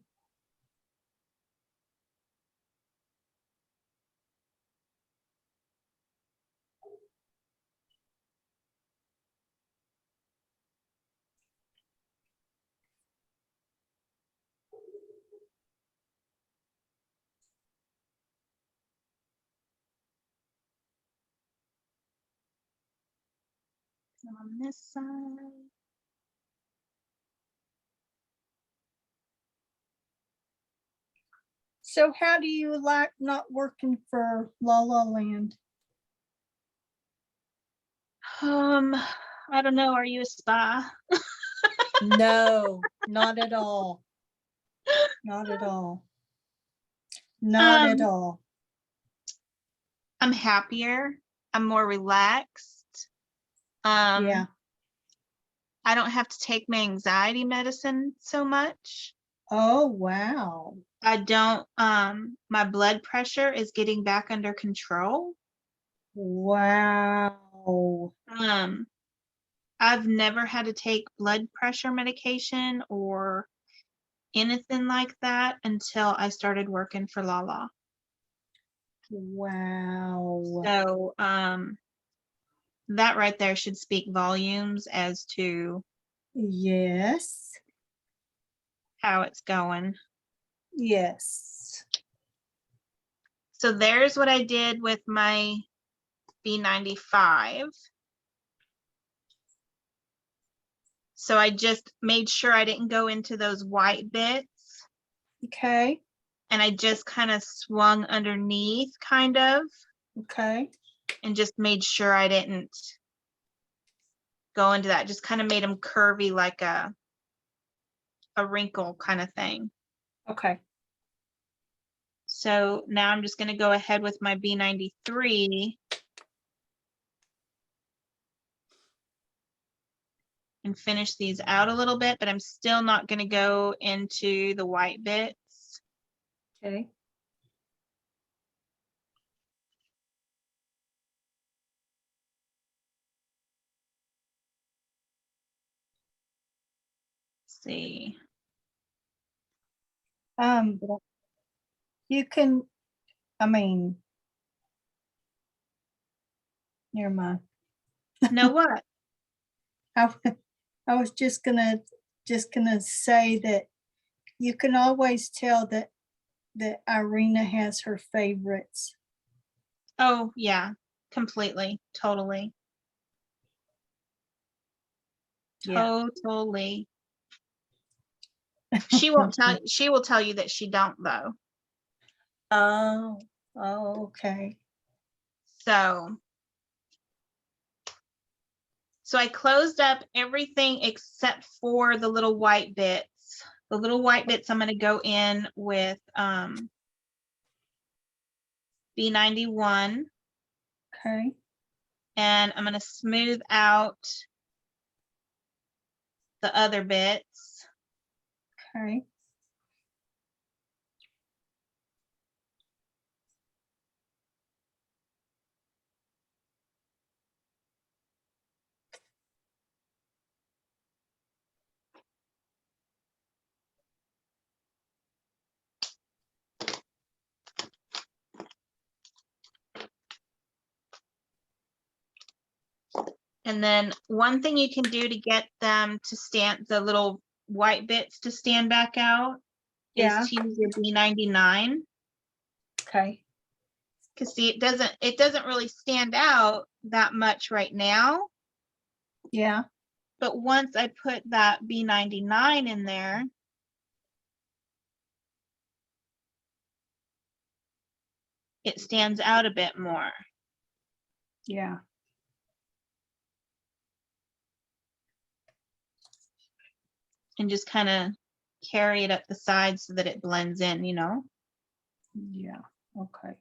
On this side. So how do you like not working for La La Land? I don't know. Are you a spy? No, not at all. Not at all. Not at all. I'm happier. I'm more relaxed. Yeah. I don't have to take my anxiety medicine so much. Oh, wow. I don't, my blood pressure is getting back under control. Wow. I've never had to take blood pressure medication or anything like that until I started working for Lala. Wow. So, that right there should speak volumes as to Yes. how it's going. Yes. So there's what I did with my B95. So I just made sure I didn't go into those white bits, Okay. and I just kind of swung underneath kind of, Okay. and just made sure I didn't go into that. Just kind of made them curvy like a wrinkle kind of thing. Okay. So now I'm just going to go ahead with my B93 and finish these out a little bit, but I'm still not going to go into the white bits. Okay. Let's see. You can, I mean, never mind. Know what? I, I was just gonna say that you can always tell that Irina has her favorites. Oh, yeah, completely, totally. Yeah. Totally. She won't tell, she will tell you that she don't though. Oh, okay. So I closed up everything except for the little white bits. The little white bits I'm going to go in with B91, Okay. and I'm going to smooth out the other bits. Okay. And then one thing you can do to get them to stand, the little white bits to stand back out, Yeah. is to use your B99. Okay. Because see, it doesn't really stand out that much right now. Yeah. But once I put that B99 in there, it stands out a bit more. Yeah. And just kind of carry it up the side so that it blends in, you know? Yeah. Okay.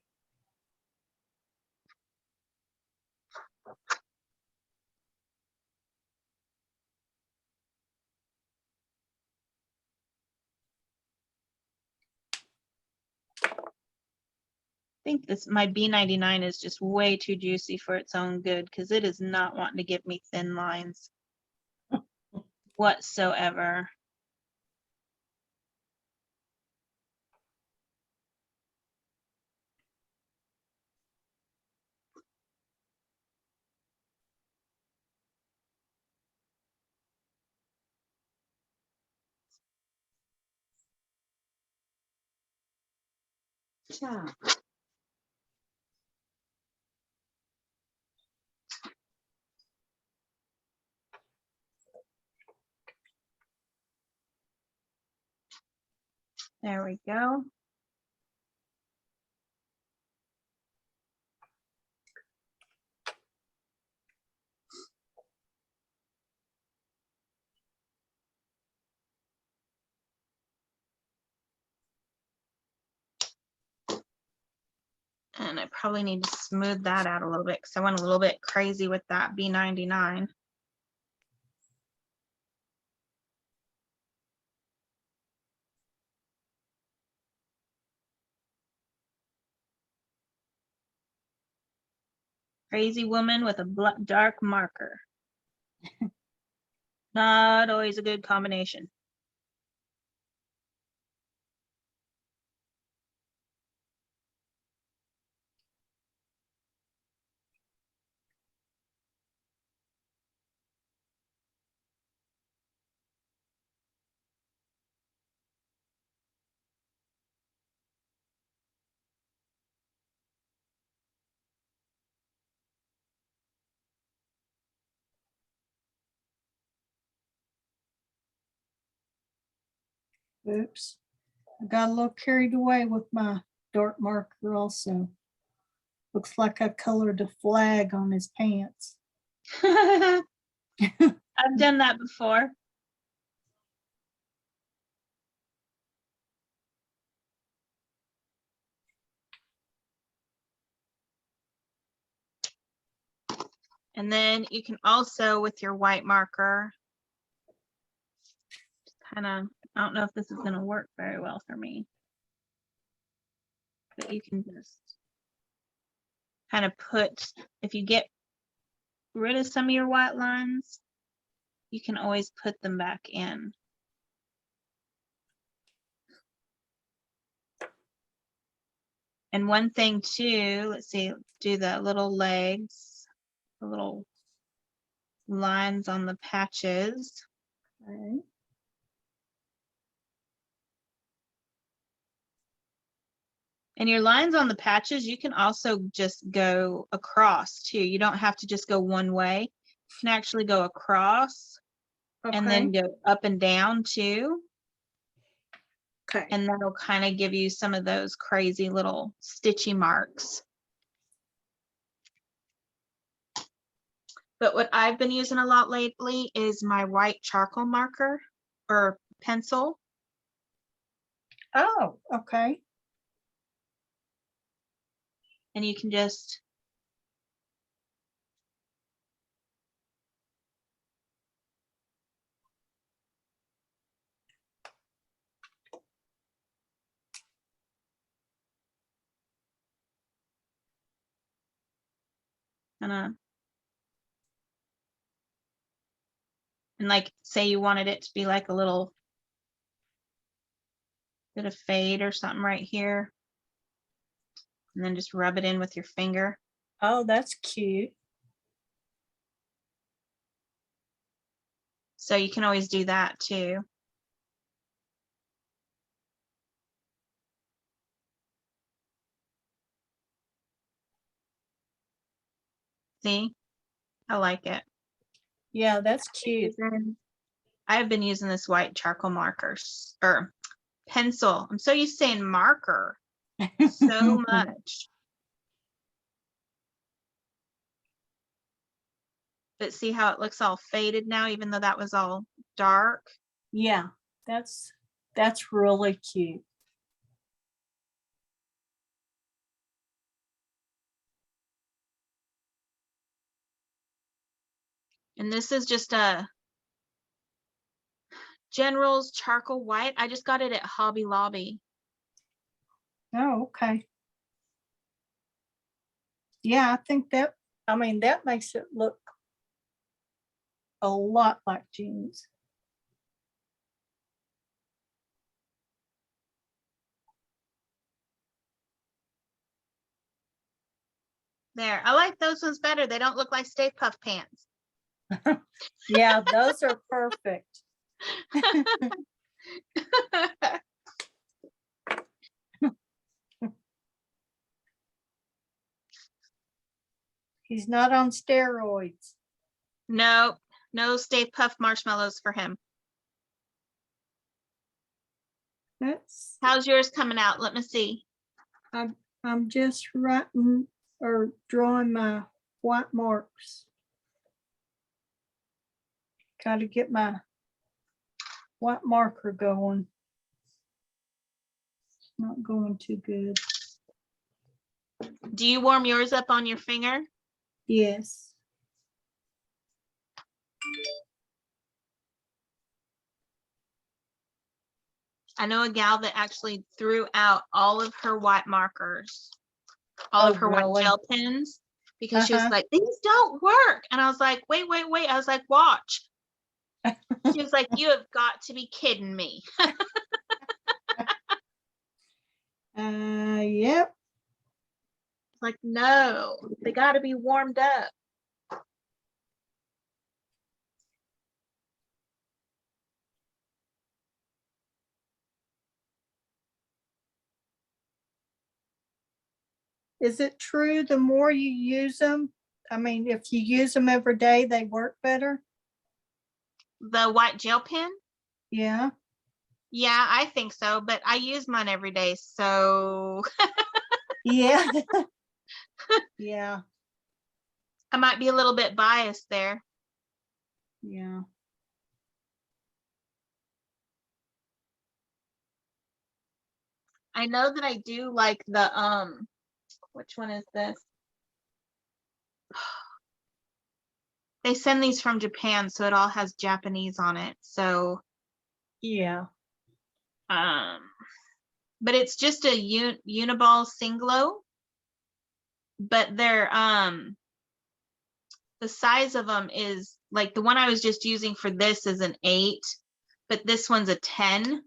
I think my B99 is just way too juicy for its own good because it is not wanting to give me thin lines whatsoever. Yeah. There we go. And I probably need to smooth that out a little bit because I went a little bit crazy with that B99. Crazy woman with a dark marker. Not always a good combination. Oops. I got a little carried away with my dark marker also. Looks like I colored a flag on his pants. I've done that before. And then you can also, with your white marker, kind of, I don't know if this is going to work very well for me, but you can just kind of put, if you get rid of some of your white lines, you can always put them back in. And one thing too, let's see, do the little legs, the little lines on the patches. Okay. And your lines on the patches, you can also just go across too. You don't have to just go one way. You can actually go across and then go up and down too. Okay. And that'll kind of give you some of those crazy little stitchy marks. But what I've been using a lot lately is my white charcoal marker or pencil. Oh, okay. And you can just kind of, and like say you wanted it to be like a little bit of fade or something right here. And then just rub it in with your finger. Oh, that's cute. So you can always do that too. See, I like it. Yeah, that's cute. I've been using this white charcoal markers or pencil. I'm so used to saying marker so much. But see how it looks all faded now, even though that was all dark? Yeah, that's really cute. And this is just a General's charcoal white. I just got it at Hobby Lobby. Oh, okay. Yeah, I think that, I mean, that makes it look a lot like jeans. There, I like those ones better. They don't look like Stay Puft pants. Yeah, those are perfect. He's not on steroids. No, no Stay Puft marshmallows for him. How's yours coming out? Let me see. I'm just writing or drawing my white marks. Got to get my white marker going. It's not going too good. Do you warm yours up on your finger? Yes. I know a gal that actually threw out all of her white markers, all of her white gel pens, because she was like, these don't work. And I was like, wait. I was like, watch. She was like, you have got to be kidding me. Yep. Like, no, they got to be warmed up. Is it true the more you use them, I mean, if you use them every day, they work better? The white gel pen? Yeah. Yeah, I think so, but I use mine every day, so Yeah. Yeah. I might be a little bit biased there. Yeah. I know that I do like the which one is this? They send these from Japan, so it all has Japanese on it. So Yeah. but it's just a uniball Singlo, but they're the size of them is like the one I was just using for this is an 8, but this one's a 10.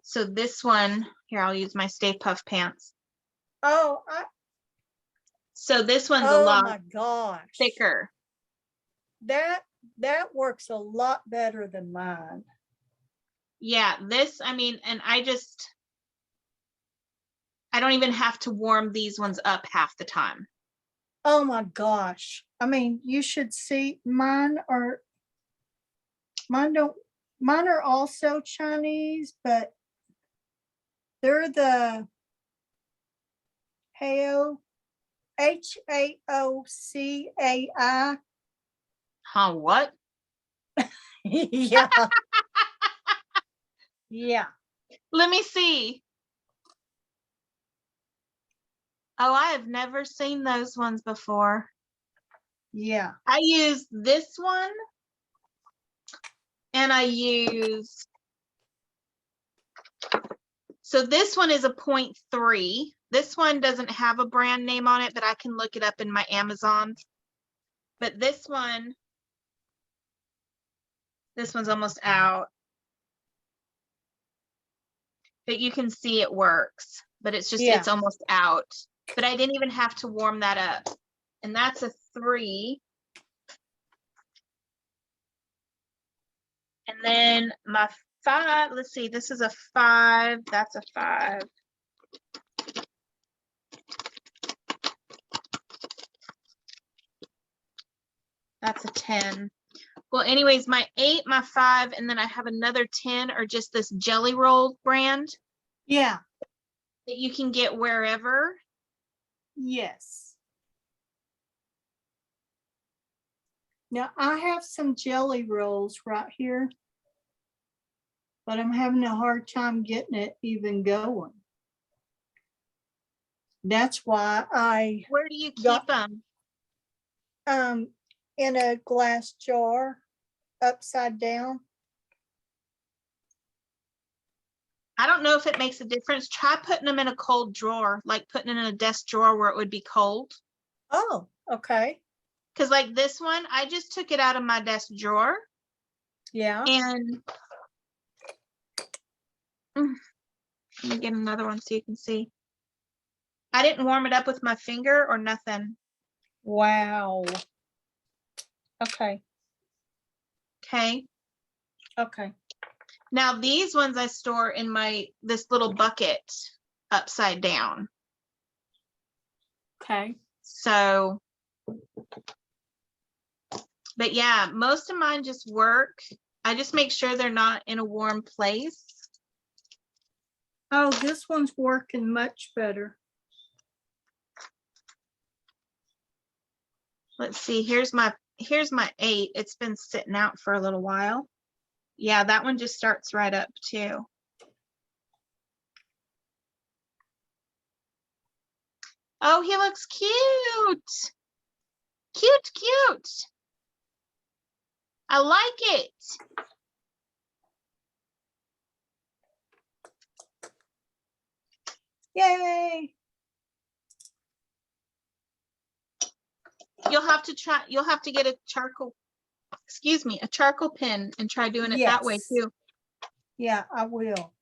So this one here, I'll use my Stay Puff Pants. Oh, So this one's a oh lot my gosh. thicker. That works a lot better than mine. Yeah, this, I mean, and I don't even have to warm these ones up half the time. Oh my gosh. I mean, you should see mine are also Chinese, but they're the HAOCAI. Huh, what? Yeah. Yeah. Let me see. Oh, I have never seen those ones before. Yeah. I use this one and I use, so this one is a 0.3. This one doesn't have a brand name on it, but I can look it up in my Amazon. But this one's almost out. But you can see it works, but it's just, it's almost out. But I didn't even have to warm that up. And that's a 3. And then my 5, let's see, this is a 5, that's a 5. That's a 10. Well, anyways, my 8, my 5, and then I have another 10 are just this Jelly Roll brand. Yeah. That you can get wherever. Yes. Now I have some jelly rolls right here, but I'm having a hard time getting it even going. That's why Where do you keep them? In a glass jar, upside down. I don't know if it makes a difference. Try putting them in a cold drawer, like putting it in a desk drawer where it would be cold. Oh, okay. Because like this one, I just took it out of my desk drawer. Yeah. And let me get another one so you can see. I didn't warm it up with my finger or nothing. Wow. Okay. Okay. Okay. Now these ones I store in this little bucket upside down. Okay. So, but yeah, most of mine just work. I just make sure they're not in a warm place. Oh, this one's working much better. Let's see, here's my 8. It's been sitting out for a little while. Yeah, that one just starts right up too. Oh, he looks cute. Cute, cute. I like it. Yay. You'll have to get a charcoal, excuse me, a charcoal pen and try doing it that way Yes. too. Yeah, I will.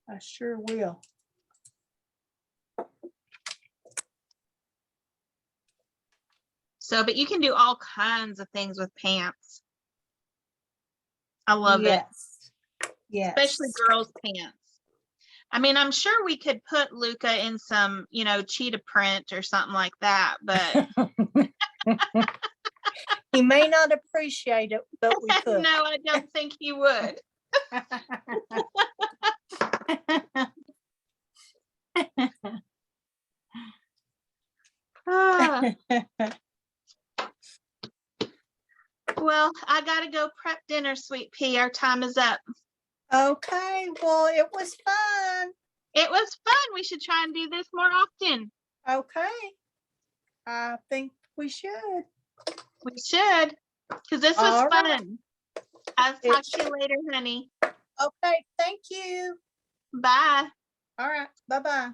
I sure will. So, but you can do all kinds of things with pants. I love it, Yes. Yes. especially girls' pants. I mean, I'm sure we could put Luca in some, cheetah print or something like that, but He may not appreciate it, but we could. no, I don't think he would. Ah, well, I gotta go prep dinner, sweet pea. Our time is up. Okay, well, it was fun. It was fun. We should try and do this more often. Okay. I think we should. We should, because this was All right. fun. I'll talk to you later, honey. Okay, thank you. Bye. All right, bye-bye.